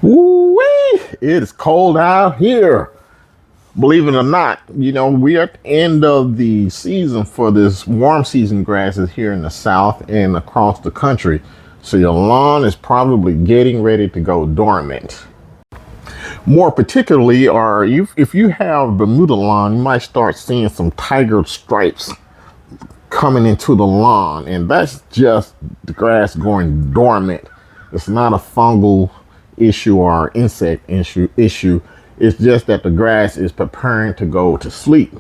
Woo-wee! It is cold out here. Believe it or not, we are at the end of the season for this warm season grasses here in the South and across the country. So your lawn is probably getting ready to go dormant. More particularly, if you have Bermuda lawn, you might start seeing some tiger stripes coming into the lawn, and that's just the grass going dormant. It's not a fungal issue or insect issue. It's just that the grass is preparing to go to sleep.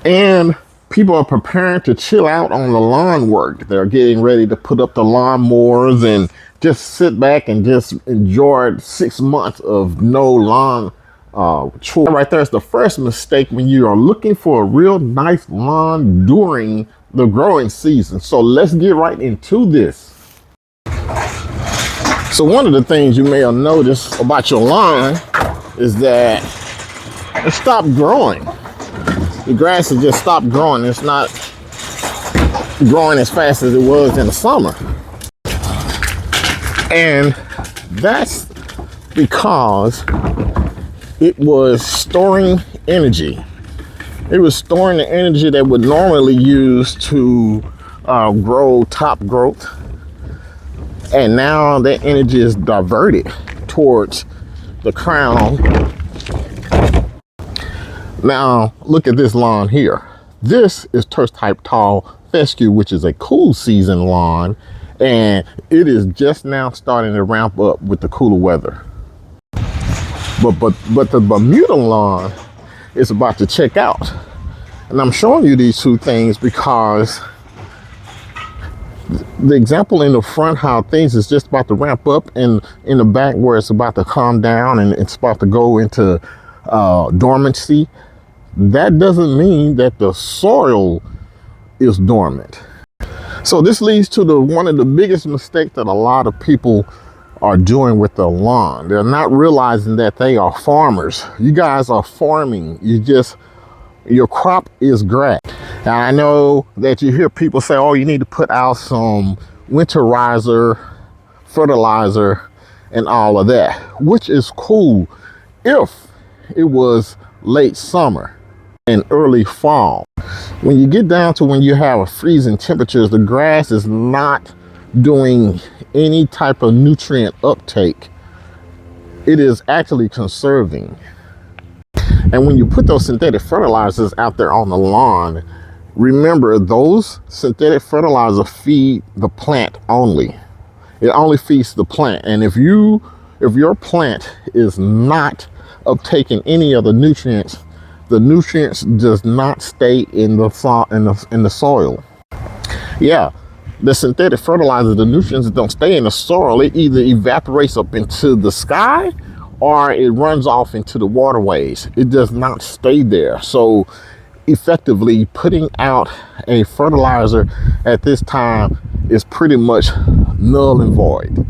And people are preparing to chill out on the lawn work. They're getting ready to put up the lawnmowers and just sit back and just enjoy 6 months of no lawn chore. Right there is the first mistake when you are looking for a real nice lawn during the growing season. So let's get right into this. So one of the things you may have noticed about your lawn is that it stopped growing. The grass has just stopped growing. It's not growing as fast as it was in the summer. And that's because it was storing energy. It was storing the energy that would normally use to grow top growth. And now that energy is diverted towards the crown. Now, look at this lawn here. This is turf type tall fescue, which is a cool season lawn. And it is just now starting to ramp up with the cooler weather. But the Bermuda lawn is about to check out. And I'm showing you these two things because the example in the front, how things is just about to ramp up, and in the back where it's about to calm down and it's about to go into dormancy, that doesn't mean that the soil is dormant. So this leads to one of the biggest mistakes that a lot of people are doing with their lawn. They're not realizing that they are farmers. You guys are farming. Your crop is grass. Now, I know that you hear people say, oh, you need to put out some winterizer, fertilizer, and all of that, which is cool if it was late summer and early fall. When you get down to when you have freezing temperatures, the grass is not doing any type of nutrient uptake. It is actually conserving. And when you put those synthetic fertilizers out there on the lawn, remember those synthetic fertilizers feed the plant only. It only feeds the plant. And if your plant is not uptaking any of the nutrients does not stay in the soil. Yeah, the synthetic fertilizers, the nutrients don't stay in the soil. It either evaporates up into the sky or it runs off into the waterways. It does not stay there. So effectively putting out a fertilizer at this time is pretty much null and void.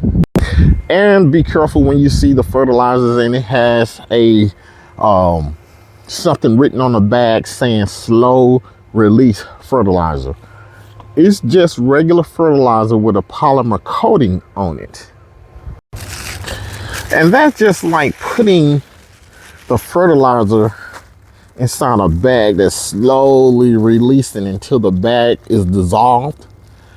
And be careful when you see the fertilizers and it has a something written on the bag saying slow release fertilizer. It's just regular fertilizer with a polymer coating on it. And that's just like putting the fertilizer inside a bag that's slowly releasing until the bag is dissolved.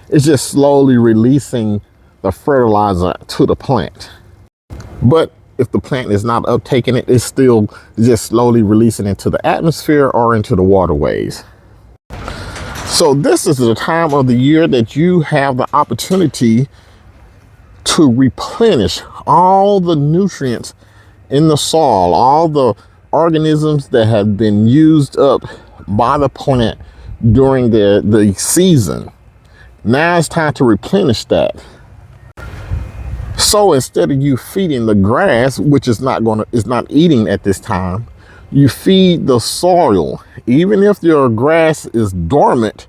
It's just slowly releasing the fertilizer to the plant. But if the plant is not uptaking it, it's still just slowly releasing into the atmosphere or into the waterways. So this is the time of the year that you have the opportunity to replenish all the nutrients in the soil, all the organisms that have been used up by the plant during the season. Now it's time to replenish that. So instead of you feeding the grass, which is not eating at this time, you feed the soil. Even if your grass is dormant,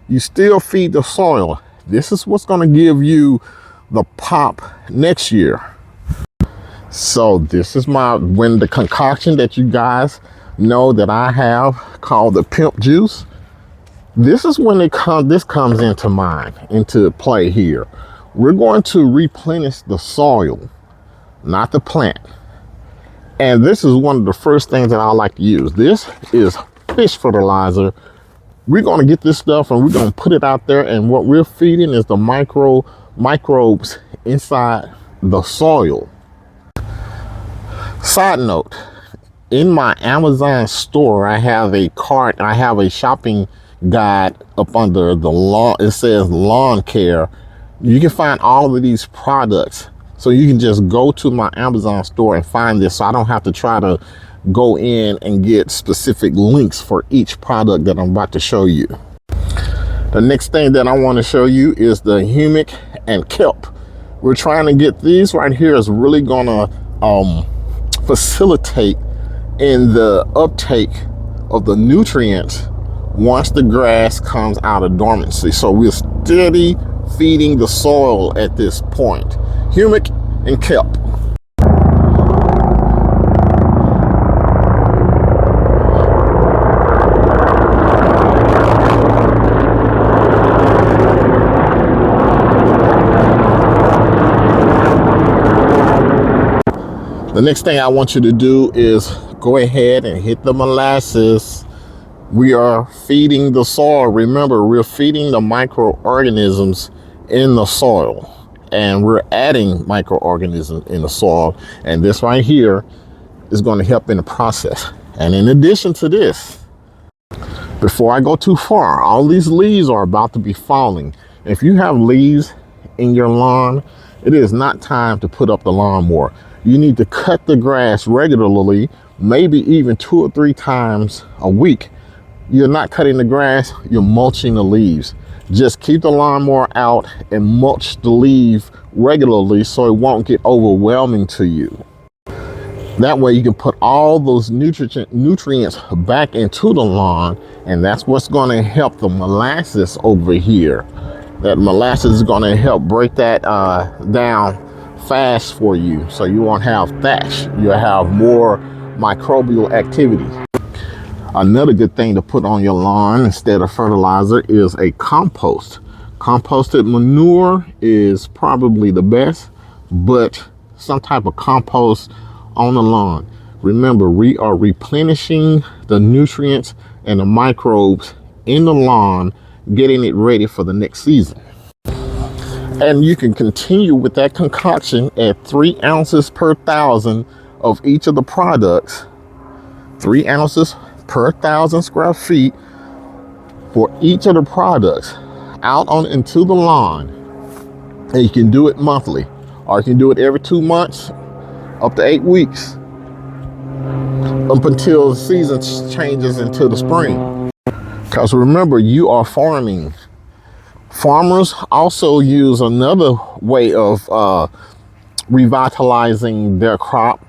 you still feed the soil. This is what's going to give you the pop next year. So this is when the concoction that you guys know that I have called the pimp juice. This is when this comes into play here. We're going to replenish the soil not the plant. And this is one of the first things that I like to use. This is fish fertilizer. We're going to get this stuff and we're going to put it out there, and what we're feeding is the microbes inside the soil. Side note, in my Amazon store, I have a cart, I have a shopping guide up under the lawn. It says lawn care. You can find all of these products. So you can just go to my Amazon store and find this. So I don't have to try to go in and get specific links for each product that I'm about to show you. The next thing that I want to show you is the humic and kelp. We're trying to get these right here is really gonna facilitate in the uptake of the nutrients once the grass comes out of dormancy. So we're steady feeding the soil at this point. Humic and kelp. The next thing I want you to do is go ahead and hit the molasses. We are feeding the soil. Remember, we're feeding the microorganisms in the soil, and we're adding microorganisms in the soil. And this right here is going to help in the process. And in addition to this, before I go too far, all these leaves are about to be falling. If you have leaves in your lawn, it is not time to put up the lawnmower. You need to cut the grass regularly, maybe even 2 or 3 times a week. You're not cutting the grass, you're mulching the leaves. Just keep the lawnmower out and mulch the leaf regularly so it won't get overwhelming to you. That way you can put all those nutrients back into the lawn, and that's what's going to help the molasses over here. That molasses is going to help break that down fast for you, so you won't have thatch. You'll have more microbial activity. Another good thing to put on your lawn instead of fertilizer is a compost. Composted manure is probably the best, but some type of compost on the lawn. Remember, we are replenishing the nutrients and the microbes in the lawn, getting it ready for the next season. And you can continue with that concoction at 3 ounces per 1,000 of each of the products. 3 ounces per 1,000 square feet for each of the products out on into the lawn. And you can do it monthly, or you can do it every 2 months, up to 8 weeks, up until the season changes into the spring. Because remember, you are farming. Farmers also use another way of revitalizing their crop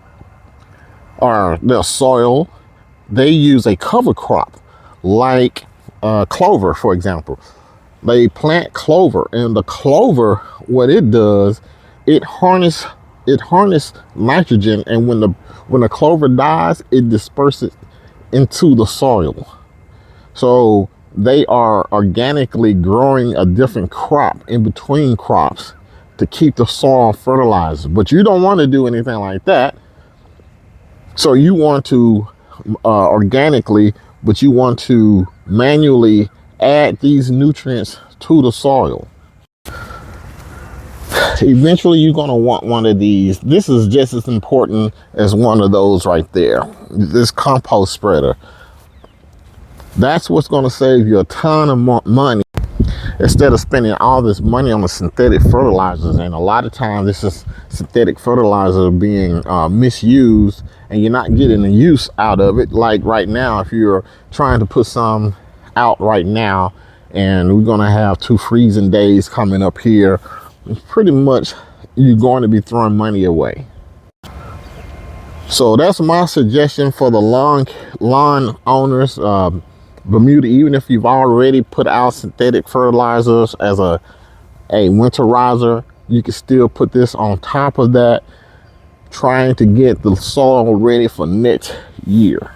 or their soil. They use a cover crop like clover, for example. They plant clover, and the clover, what it does, it harness nitrogen, and when the clover dies, it disperses into the soil. So they are organically growing a different crop in between crops to keep the soil fertilized. But you don't want to do anything like that. So you want to organically, but you want to manually add these nutrients to the soil. Eventually you're going to want one of these. This is just as important as one of those right there, this compost spreader. That's what's going to save you a ton of money instead of spending all this money on the synthetic fertilizers. And a lot of times this is synthetic fertilizer being misused, and you're not getting the use out of it. Like right now, if you're trying to put some out right now, and we're going to have 2 freezing days coming up here, pretty much you're going to be throwing money away. So that's my suggestion for the lawn owners. Bermuda, even if you've already put out synthetic fertilizers as a winterizer, you can still put this on top of that, trying to get the soil ready for next year.